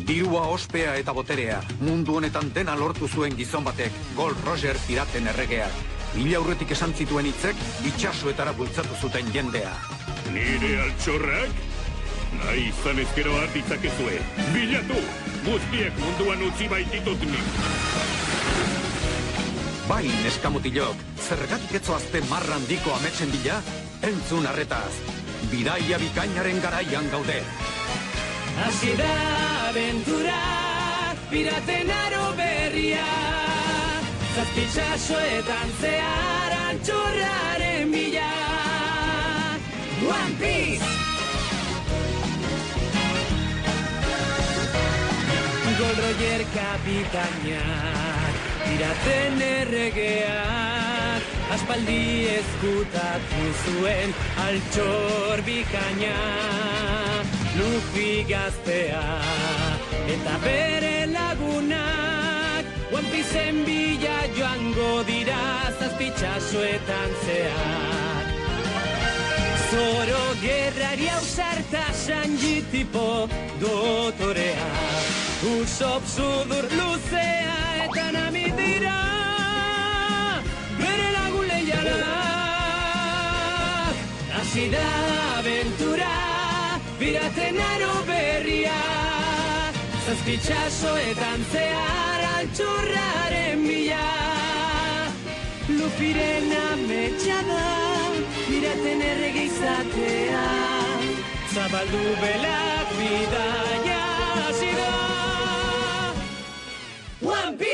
Dirua, ospea eta boterea, mundu honetan dena lortu zuen gizon batek, Gold Roger piraten erregeak. Hil aurretik esan zituen hitzek, itxasuetara bultzatu zuten jendea. Nire altxorrak? Nahi izan ezkero hartitzakezue. Bilatu! Guztiek munduan utzi baititut nik. Bai, neskamutilok, zergatik etzoazte marra handiko ametsen bila? Entzun arretaz, bidaia bikainaren garaian gaude. Hasi da aventura, piraten aro berria, zazpitsasoetan zehar altxorraren bila. One Piece! Gold Roger kapitainak, piraten erregeak, aspaldi ezkutatu zuen altxor bikaina. Luffy gaztea eta bere lagunak, One Pieceen bila joango dira zazpitsasoetan zehar. Zoro gerrari ausarta Sanji tipo dotorea, Usopp sudur luzea eta Nami dira bere lagun leialak. Hasi da aventura, piraten aro berria, zazpitsasoetan zehar altxorraren bila. Luffyren ametsa da, piraten errege izatea, zabaldu belak bidaia hasi da. One Piece!